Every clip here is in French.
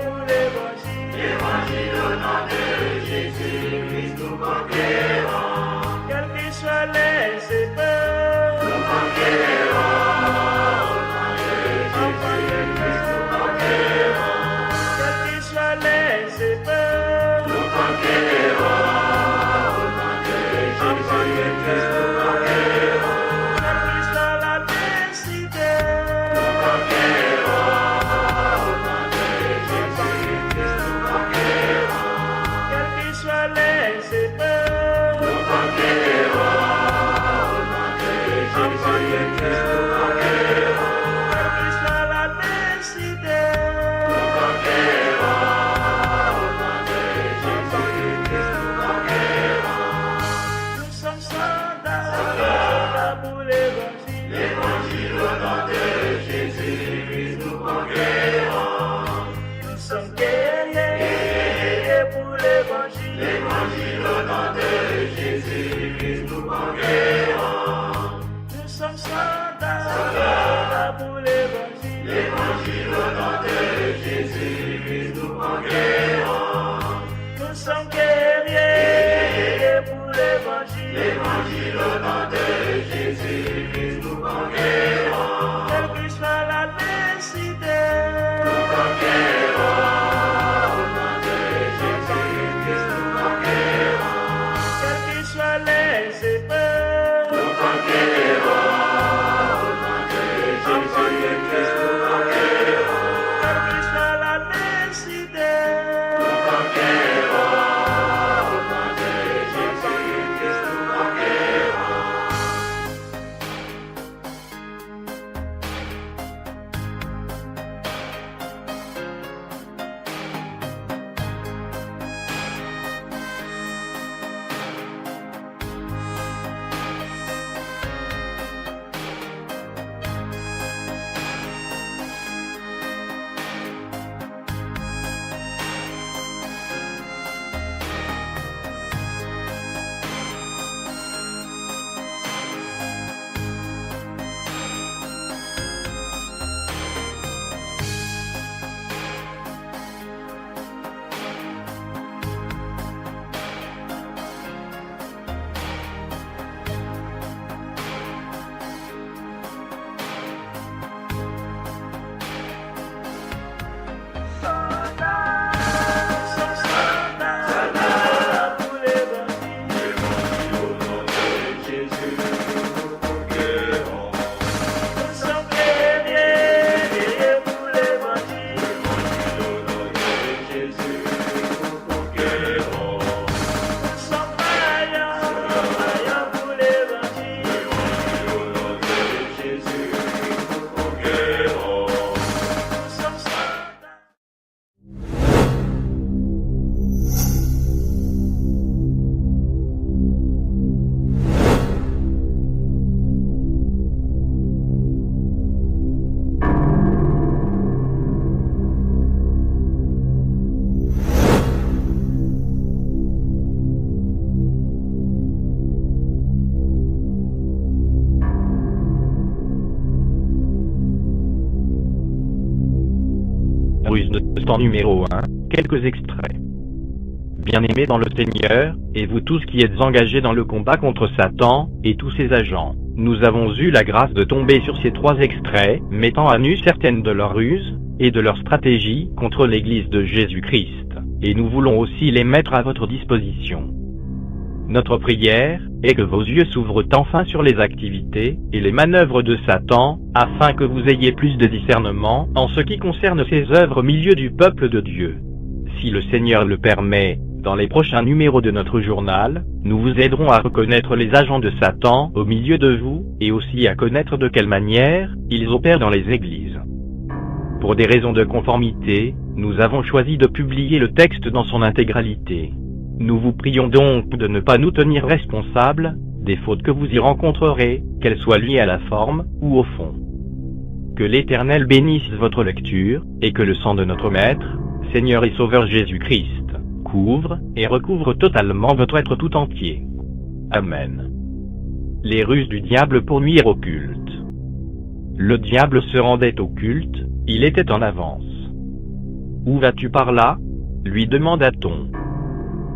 pour l'évangile. L'évangile au nom de Jésus-Christ, nous conquérons. Quels que soient les épreuves, Nous conquérons. Au nom de Jésus-Christ, nous conquérons. quels que soient les épreuves, Nous conquérons. Au nom de Jésus-Christ, nous conquérons. quelle que soit l'adversité, Nous conquérons. Au nom de Jésus-Christ, nous conquérons. quelles que soient les épreuves, Nous conquérons. Au nom de Jésus-Christ, nous conquérons. quelle que soit l'adversité, Nous conquérons. Au nom de Jésus-Christ, nous conquérons. nous sommes soldats pour l'évangile. L'évangile au nom de Jésus-Christ, nous conquérons. Nous sommes guerriers pour l'évangile. L'évangile au nom de Jésus-Christ, nous conquérons. Nous sommes soldats pour l'évangile. L'évangile au nom de Jésus-Christ, nous conquérons. Nous sommes guerriers pour l'évangile. L'évangile au nom de Jésus-Christ, nous conquérons. Quelle que soit l'adversité, Nous conquérons. Au nom de Jésus-Christ, nous conquérons. quelles que soient les épreuves, Nous conquérons. Au nom de Jésus-Christ, nous conquérons. quelle que soit l'adversité, Nous conquérons. Au nom de Jésus-Christ, nous conquérons. soldats pour l'évangile. L'évangile au nom de Jésus, nous conquérons. Nous sommes guerriers pour l'évangile. L'évangile au nom de Jésus, nous conquérons. Nous sommes vaillants pour l'évangile. L'évangile au nom de Jésus, nous conquérons. Nous sommes soldats. Ruse de temps numéro 1, quelques extraits. Bien-aimés dans le Seigneur, et vous tous qui êtes engagés dans le combat contre Satan et tous ses agents, nous avons eu la grâce de tomber sur ces 3 extraits, mettant à nu certaines de leurs ruses et de leurs stratégies contre l'Église de Jésus-Christ, et nous voulons aussi les mettre à votre disposition. Notre prière est que vos yeux s'ouvrent enfin sur les activités et les manœuvres de Satan, afin que vous ayez plus de discernement en ce qui concerne ses œuvres au milieu du peuple de Dieu. Si le Seigneur le permet, dans les prochains numéros de notre journal, nous vous aiderons à reconnaître les agents de Satan au milieu de vous, et aussi à connaître de quelle manière ils opèrent dans les églises. Pour des raisons de conformité, nous avons choisi de publier le texte dans son intégralité. Nous vous prions donc de ne pas nous tenir responsables des fautes que vous y rencontrerez, qu'elles soient liées à la forme ou au fond. Que l'Éternel bénisse votre lecture, et que le sang de notre Maître, Seigneur et Sauveur Jésus-Christ, couvre et recouvre totalement votre être tout entier. Amen. Les ruses du diable pour nuire au culte. Le diable se rendait au culte, il était en avance. Où vas-tu par là? Lui demanda-t-on.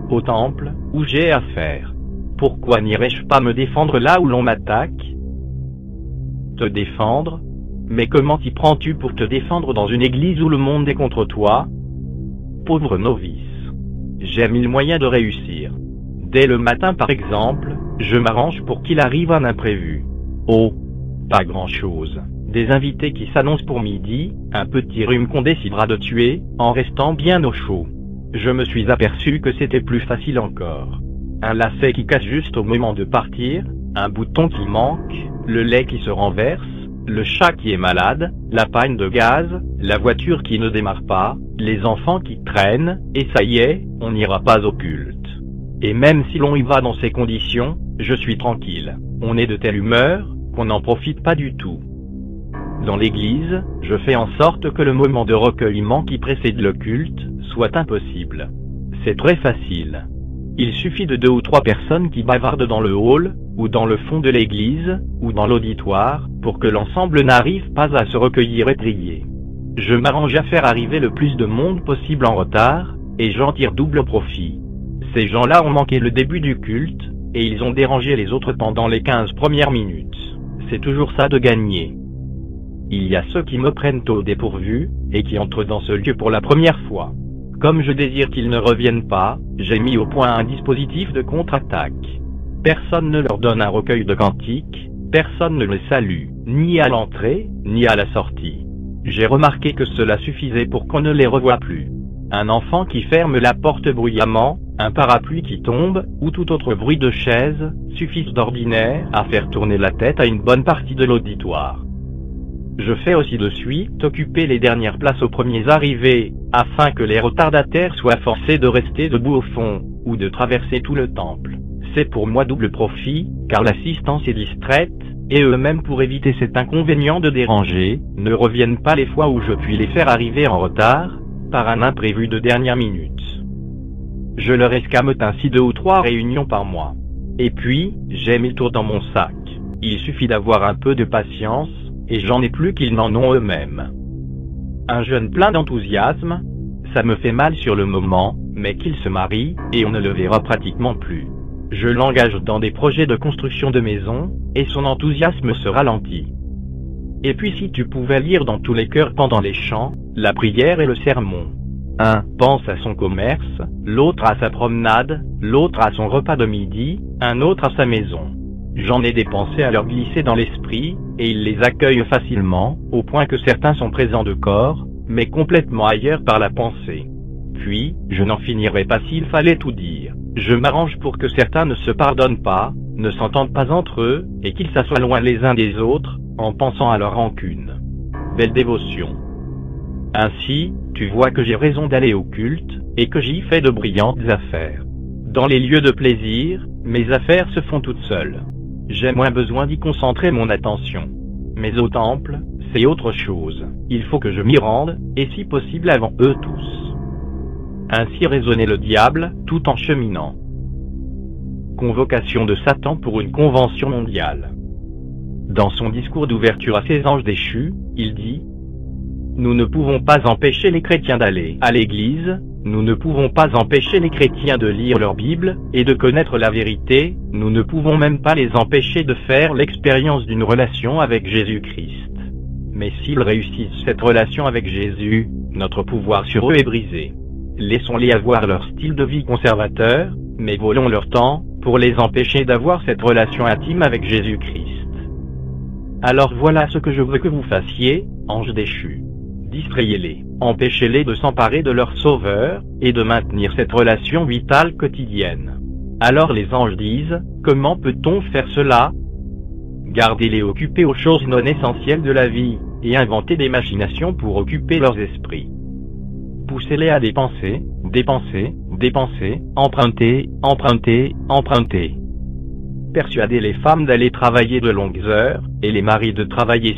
Au temple, où j'ai affaire. Pourquoi n'irais-je pas me défendre là où l'on m'attaque? Te défendre? Mais comment t'y prends-tu pour te défendre dans une église où le monde est contre toi? Pauvre novice. J'ai 1000 moyens de réussir. Dès le matin par exemple, je m'arrange pour qu'il arrive un imprévu. Oh, pas grand-chose. Des invités qui s'annoncent pour midi, un petit rhume qu'on décidera de tuer, en restant bien au chaud. Je me suis aperçu que c'était plus facile encore. Un lacet qui casse juste au moment de partir, un bouton qui manque, le lait qui se renverse, le chat qui est malade, la panne de gaz, la voiture qui ne démarre pas, les enfants qui traînent, et ça y est, on n'ira pas au culte. Et même si l'on y va dans ces conditions, je suis tranquille. On est de telle humeur, qu'on n'en profite pas du tout. Dans l'église, je fais en sorte que le moment de recueillement qui précède le culte soit impossible. C'est très facile. Il suffit de 2 ou 3 personnes qui bavardent dans le hall, ou dans le fond de l'église, ou dans l'auditoire, pour que l'ensemble n'arrive pas à se recueillir et prier. Je m'arrange à faire arriver le plus de monde possible en retard, et j'en tire double profit. Ces gens-là ont manqué le début du culte, et ils ont dérangé les autres pendant les 15 premières minutes. C'est toujours ça de gagner. Il y a ceux qui me prennent au dépourvu, et qui entrent dans ce lieu pour la première fois. Comme je désire qu'ils ne reviennent pas, j'ai mis au point un dispositif de contre-attaque. Personne ne leur donne un recueil de cantiques, personne ne les salue, ni à l'entrée, ni à la sortie. J'ai remarqué que cela suffisait pour qu'on ne les revoie plus. Un enfant qui ferme la porte bruyamment, un parapluie qui tombe, ou tout autre bruit de chaise, suffisent d'ordinaire à faire tourner la tête à une bonne partie de l'auditoire. Je fais aussi de suite occuper les dernières places aux premiers arrivés, afin que les retardataires soient forcés de rester debout au fond, ou de traverser tout le temple. C'est pour moi double profit, car l'assistance est distraite, et eux-mêmes pour éviter cet inconvénient de déranger, ne reviennent pas les fois où je puis les faire arriver en retard, par un imprévu de dernière minute. Je leur escamote ainsi 2 ou 3 réunions par mois. Et puis, j'ai mis le tour dans mon sac. Il suffit d'avoir un peu de patience, et j'en ai plus qu'ils n'en ont eux-mêmes. Un jeune plein d'enthousiasme, ça me fait mal sur le moment, mais qu'il se marie, et on ne le verra pratiquement plus. Je l'engage dans des projets de construction de maisons, et son enthousiasme se ralentit. Et puis si tu pouvais lire dans tous les cœurs pendant les chants, la prière et le sermon. Un pense à son commerce, l'autre à sa promenade, l'autre à son repas de midi, un autre à sa maison. J'en ai des pensées à leur glisser dans l'esprit, et ils les accueillent facilement, au point que certains sont présents de corps, mais complètement ailleurs par la pensée. Puis, je n'en finirai pas s'il fallait tout dire. Je m'arrange pour que certains ne se pardonnent pas, ne s'entendent pas entre eux, et qu'ils s'assoient loin les uns des autres, en pensant à leur rancune. Belle dévotion. Ainsi, tu vois que j'ai raison d'aller au culte, et que j'y fais de brillantes affaires. Dans les lieux de plaisir, mes affaires se font toutes seules. J'ai moins besoin d'y concentrer mon attention. Mais au temple, c'est autre chose. Il faut que je m'y rende, et si possible avant eux tous. Ainsi raisonnait le diable, tout en cheminant. Convocation de Satan pour une convention mondiale. Dans son discours d'ouverture à ses anges déchus, il dit: nous ne pouvons pas empêcher les chrétiens d'aller à l'église, nous ne pouvons pas empêcher les chrétiens de lire leur Bible, et de connaître la vérité, nous ne pouvons même pas les empêcher de faire l'expérience d'une relation avec Jésus-Christ. Mais s'ils réussissent cette relation avec Jésus, notre pouvoir sur eux est brisé. Laissons-les avoir leur style de vie conservateur, mais volons leur temps, pour les empêcher d'avoir cette relation intime avec Jésus-Christ. Alors voilà ce que je veux que vous fassiez, anges déchus. Distrayez-les, empêchez-les de s'emparer de leur sauveur, et de maintenir cette relation vitale quotidienne. Alors les anges disent: comment peut-on faire cela? Gardez-les occupés aux choses non essentielles de la vie, et inventez des machinations pour occuper leurs esprits. Poussez-les à dépenser, dépenser, dépenser, emprunter, emprunter, emprunter. Persuadez les femmes d'aller travailler de longues heures, et les maris de travailler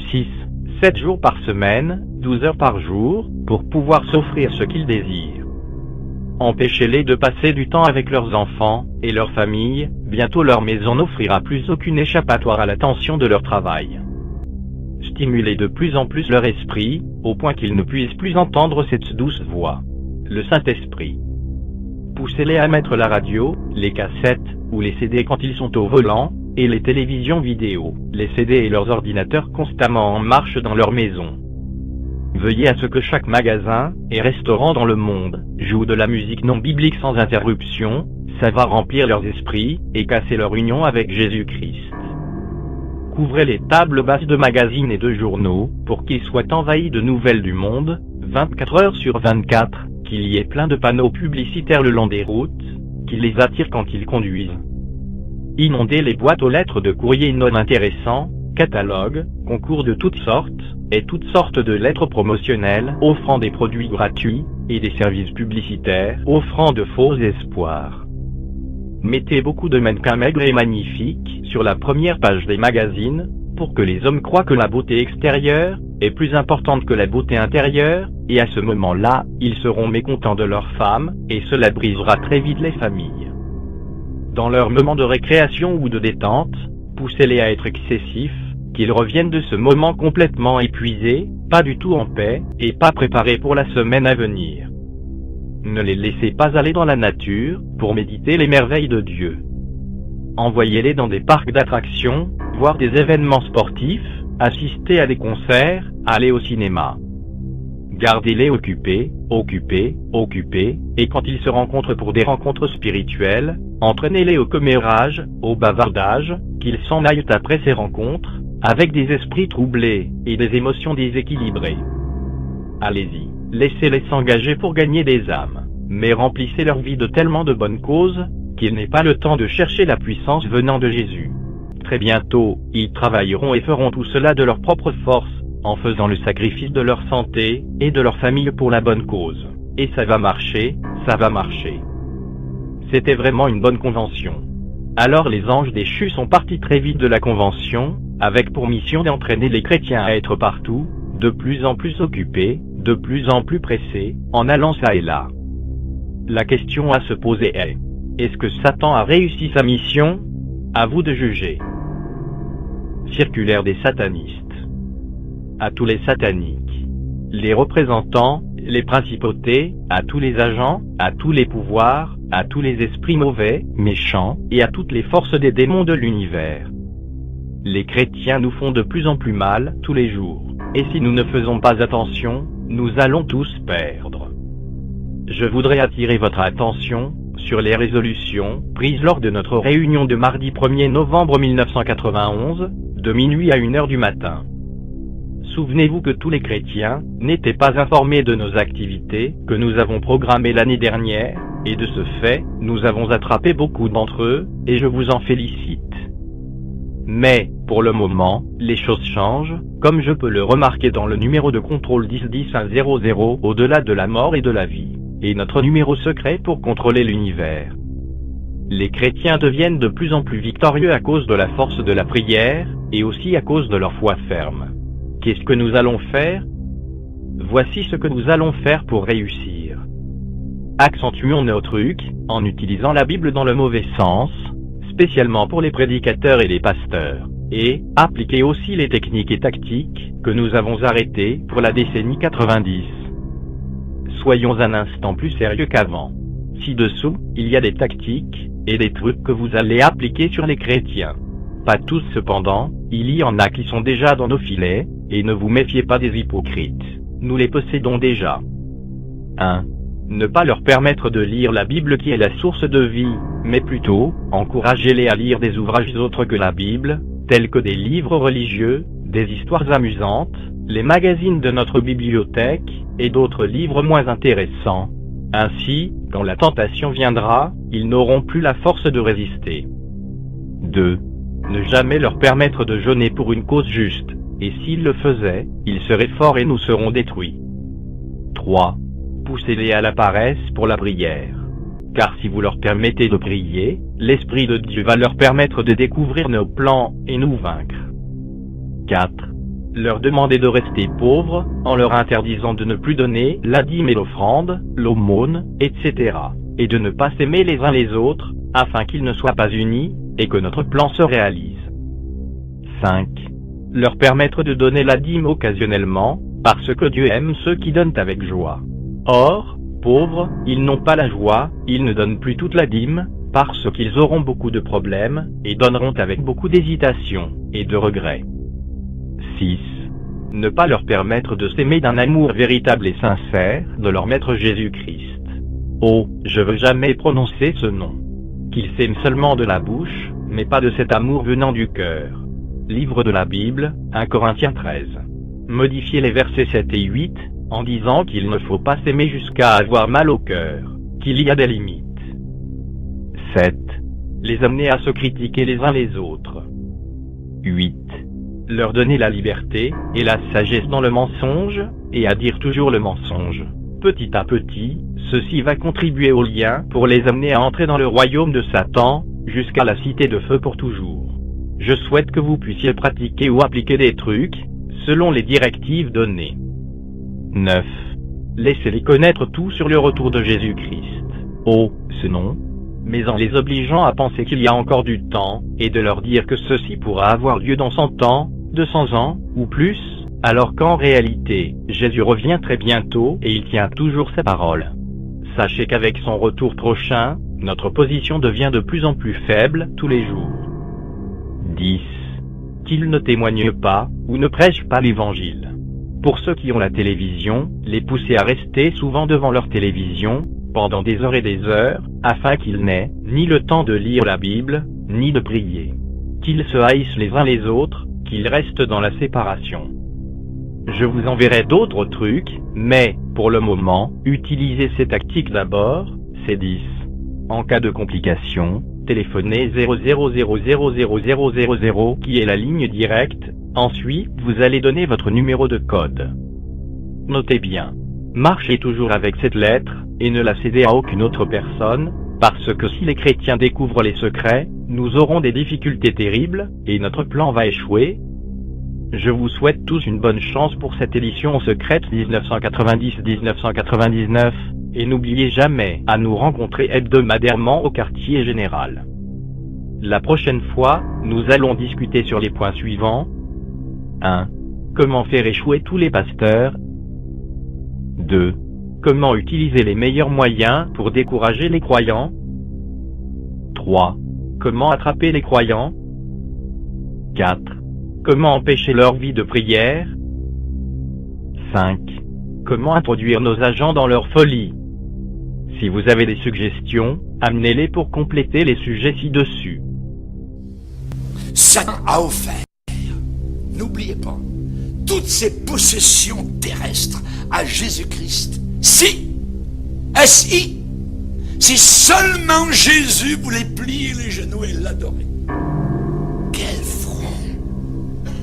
6-7 jours par semaine, 12 heures par jour, pour pouvoir s'offrir ce qu'ils désirent. Empêchez-les de passer du temps avec leurs enfants, et leurs familles, bientôt leur maison n'offrira plus aucune échappatoire à la tension de leur travail. Stimulez de plus en plus leur esprit, au point qu'ils ne puissent plus entendre cette douce voix. le Saint-Esprit. Poussez-les à mettre la radio, les cassettes, ou les CD quand ils sont au volant, et les télévisions vidéo, les CD et leurs ordinateurs constamment en marche dans leur maison. Veillez à ce que chaque magasin et restaurant dans le monde joue de la musique non biblique sans interruption, ça va remplir leurs esprits et casser leur union avec Jésus-Christ. Couvrez les tables basses de magazines et de journaux pour qu'ils soient envahis de nouvelles du monde, 24 heures sur 24, qu'il y ait plein de panneaux publicitaires le long des routes, qui les attirent quand ils conduisent. Inondez les boîtes aux lettres de courriers non intéressants, catalogues, concours de toutes sortes, et toutes sortes de lettres promotionnelles offrant des produits gratuits, et des services publicitaires offrant de faux espoirs. Mettez beaucoup de mannequins maigres et magnifiques sur la première page des magazines, pour que les hommes croient que la beauté extérieure est plus importante que la beauté intérieure, et à ce moment-là, ils seront mécontents de leurs femmes, et cela brisera très vite les familles. Dans leurs moments de récréation ou de détente, poussez-les à être excessifs, qu'ils reviennent de ce moment complètement épuisés, pas du tout en paix, et pas préparés pour la semaine à venir. Ne les laissez pas aller dans la nature, pour méditer les merveilles de Dieu. Envoyez-les dans des parcs d'attractions, voir des événements sportifs, assister à des concerts, aller au cinéma. Gardez-les occupés, et quand ils se rencontrent pour des rencontres spirituelles, entraînez-les au commérage, au bavardage, qu'ils s'en aillent après ces rencontres, avec des esprits troublés, et des émotions déséquilibrées. Allez-y, laissez-les s'engager pour gagner des âmes, mais remplissez leur vie de tellement de bonnes causes, qu'ils n'aient pas le temps de chercher la puissance venant de Jésus. Très bientôt, ils travailleront et feront tout cela de leur propre force, en faisant le sacrifice de leur santé, et de leur famille pour la bonne cause. Et ça va marcher, ça va marcher. C'était vraiment une bonne convention. Alors les anges déchus sont partis très vite de la convention, avec pour mission d'entraîner les chrétiens à être partout, de plus en plus occupés, de plus en plus pressés, en allant ça et là. La question à se poser est, est-ce que Satan a réussi sa mission? À vous de juger. Circulaire des satanistes. À tous les sataniques, les représentants, les principautés, à tous les agents, à tous les pouvoirs, à tous les esprits mauvais, méchants, et à toutes les forces des démons de l'univers. Les chrétiens nous font de plus en plus mal, tous les jours, et si nous ne faisons pas attention, nous allons tous perdre. Je voudrais attirer votre attention sur les résolutions prises lors de notre réunion de mardi 1er novembre 1991, de minuit à 1h du matin. Souvenez-vous que tous les chrétiens n'étaient pas informés de nos activités que nous avons programmées l'année dernière, et de ce fait, nous avons attrapé beaucoup d'entre eux, et je vous en félicite. Mais, pour le moment, les choses changent, comme je peux le remarquer dans le numéro de contrôle 10-10-100 au-delà de la mort et de la vie, et notre numéro secret pour contrôler l'univers. Les chrétiens deviennent de plus en plus victorieux à cause de la force de la prière, et aussi à cause de leur foi ferme. Qu'est-ce que nous allons faire? Voici ce que nous allons faire pour réussir. Accentuons nos trucs, en utilisant la Bible dans le mauvais sens, spécialement pour les prédicateurs et les pasteurs, et appliquez aussi les techniques et tactiques que nous avons arrêtées pour la décennie 90. Soyons un instant plus sérieux qu'avant. Ci-dessous, il y a des tactiques et des trucs que vous allez appliquer sur les chrétiens. Pas tous cependant, il y en a qui sont déjà dans nos filets, et ne vous méfiez pas des hypocrites. Nous les possédons déjà. 1. Ne pas leur permettre de lire la Bible qui est la source de vie, mais plutôt, encouragez-les à lire des ouvrages autres que la Bible, tels que des livres religieux, des histoires amusantes, les magazines de notre bibliothèque, et d'autres livres moins intéressants. Ainsi, quand la tentation viendra, ils n'auront plus la force de résister. 2. Ne jamais leur permettre de jeûner pour une cause juste, et s'ils le faisaient, ils seraient forts et nous serons détruits. 3. Poussez-les à la paresse pour la prière. Car si vous leur permettez de prier, l'Esprit de Dieu va leur permettre de découvrir nos plans et nous vaincre. 4. Leur demander de rester pauvres, en leur interdisant de ne plus donner la dîme et l'offrande, l'aumône, etc. Et de ne pas s'aimer les uns les autres, afin qu'ils ne soient pas unis, et que notre plan se réalise. 5. Leur permettre de donner la dîme occasionnellement, parce que Dieu aime ceux qui donnent avec joie. Or, pauvres, ils n'ont pas la joie, ils ne donnent plus toute la dîme, parce qu'ils auront beaucoup de problèmes, et donneront avec beaucoup d'hésitation, et de regret. 6. Ne pas leur permettre de s'aimer d'un amour véritable et sincère de leur Maître Jésus-Christ. Oh, je veux jamais prononcer ce nom. Qu'ils s'aiment seulement de la bouche, mais pas de cet amour venant du cœur. Livre de la Bible, 1 Corinthiens 13. Modifiez les versets 7 et 8, en disant qu'il ne faut pas s'aimer jusqu'à avoir mal au cœur, qu'il y a des limites. 7. Les amener à se critiquer les uns les autres. 8. Leur donner la liberté et la sagesse dans le mensonge, et à dire toujours le mensonge. Petit à petit, ceci va contribuer au lien pour les amener à entrer dans le royaume de Satan, jusqu'à la cité de feu pour toujours. Je souhaite que vous puissiez pratiquer ou appliquer des trucs, selon les directives données. 9. Laissez-les connaître tout sur le retour de Jésus-Christ. Oh, ce nom, mais en les obligeant à penser qu'il y a encore du temps, et de leur dire que ceci pourra avoir lieu dans 100 ans, 200 ans, ou plus, alors qu'en réalité, Jésus revient très bientôt et il tient toujours ses paroles. Sachez qu'avec son retour prochain, notre position devient de plus en plus faible tous les jours. 10. Qu'ils ne témoignent pas, ou ne prêchent pas l'Évangile. Pour ceux qui ont la télévision, les pousser à rester souvent devant leur télévision, pendant des heures et des heures, afin qu'ils n'aient ni le temps de lire la Bible, ni de prier. Qu'ils se haïssent les uns les autres, qu'ils restent dans la séparation. Je vous enverrai d'autres trucs, mais, pour le moment, utilisez ces tactiques d'abord, c'est 10. En cas de complication, téléphonez 00000000 qui est la ligne directe, ensuite vous allez donner votre numéro de code. Notez bien. Marchez toujours avec cette lettre, et ne la cédez à aucune autre personne, parce que si les chrétiens découvrent les secrets, nous aurons des difficultés terribles, et notre plan va échouer. Je vous souhaite tous une bonne chance pour cette édition secrète 1990-1999, et n'oubliez jamais à nous rencontrer hebdomadairement au quartier général. La prochaine fois, nous allons discuter sur les points suivants. 1. Comment faire échouer tous les pasteurs. 2. Comment utiliser les meilleurs moyens pour décourager les croyants. 3. Comment attraper les croyants. 4. Comment empêcher leur vie de prière. 5. Comment introduire nos agents dans leur folie. Si vous avez des suggestions, amenez-les pour compléter les sujets ci-dessus. Satan a offert, n'oubliez pas, toutes ces possessions terrestres à Jésus-Christ. Si, S-I, si seulement Jésus voulait plier les genoux et l'adorer. Quel front!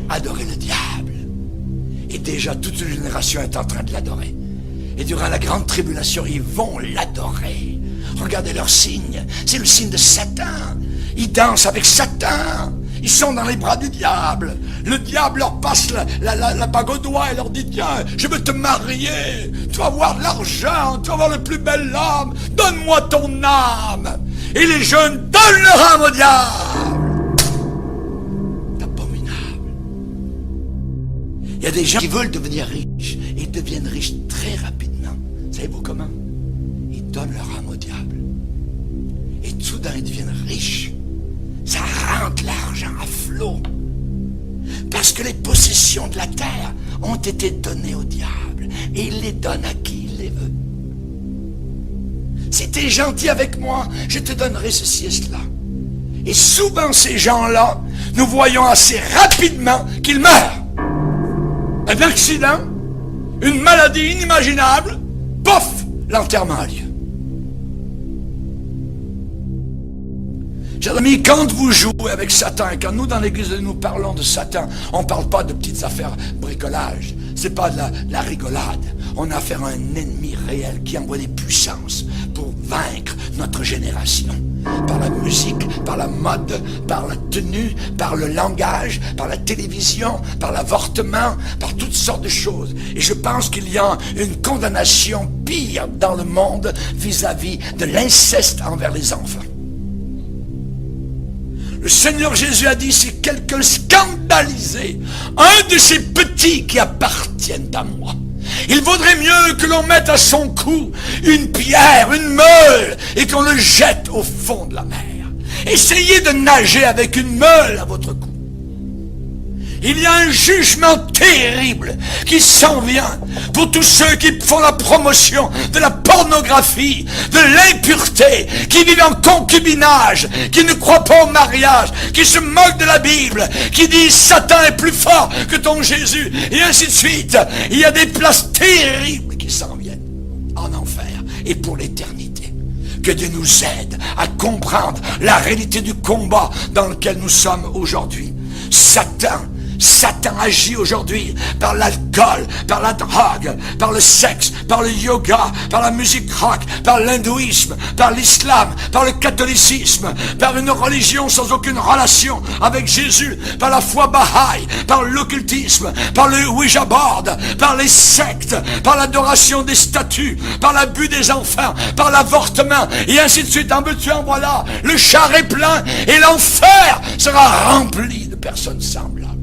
Adorer le diable. Et déjà toute une génération est en train de l'adorer. Et durant la grande tribulation, ils vont l'adorer. Regardez leurs signes. C'est le signe de Satan. Ils dansent avec Satan. Ils sont dans les bras du diable. Le diable leur passe la bague au doigt et leur dit: tiens, je veux te marier. Tu vas avoir de l'argent. Tu vas avoir le plus bel âme. Donne-moi ton âme. Et les jeunes donnent leur âme au diable. C'est abominable. Il y a des gens qui veulent devenir riches. Et ils deviennent riches très rapidement. Savez-vous comment? Ils donnent leur âme au diable. Et soudain, ils deviennent riches. Ça rentre l'argent à flot. Parce que les possessions de la terre ont été données au diable. Et il les donne à qui il les veut. Si tu es gentil avec moi, je te donnerai ceci et cela. Et souvent, ces gens-là, nous voyons assez rapidement qu'ils meurent. Un accident, une maladie inimaginable, pof, l'enterrement a lieu. Chers amis, quand vous jouez avec Satan, et quand nous dans l'église nous parlons de Satan, on ne parle pas de petites affaires bricolage, c'est pas de la rigolade. On a affaire à un ennemi réel qui envoie des puissances pour vaincre notre génération. Par la musique, par la mode, par la tenue, par le langage, par la télévision, par l'avortement, par toutes sortes de choses. Et je pense qu'il y a une condamnation pire dans le monde vis-à-vis de l'inceste envers les enfants. Le Seigneur Jésus a dit: si quelqu'un scandalisait un de ces petits qui appartiennent à moi, Il vaudrait mieux que l'on mette à son cou une pierre, une meule, et qu'on le jette au fond de la mer. Essayez de nager avec une meule à votre cou. Il y a un jugement terrible qui s'en vient pour tous ceux qui font la promotion de la pornographie, de l'impureté, qui vivent en concubinage, qui ne croient pas au mariage, qui se moquent de la Bible, qui disent Satan est plus fort que ton Jésus, et ainsi de suite. Il y a des places terribles qui s'en viennent en enfer et pour l'éternité. Que Dieu nous aide à comprendre la réalité du combat dans lequel nous sommes aujourd'hui. Satan agit aujourd'hui par l'alcool, par la drogue, par le sexe, par le yoga, par la musique rock, par l'hindouisme, par l'islam, par le catholicisme, par une religion sans aucune relation avec Jésus, par la foi Baha'i, par l'occultisme, par le Ouija board, par les sectes, par l'adoration des statues, par l'abus des enfants, par l'avortement, et ainsi de suite. En veux-tu, en voilà. Le char est plein et l'enfer sera rempli de personnes semblables.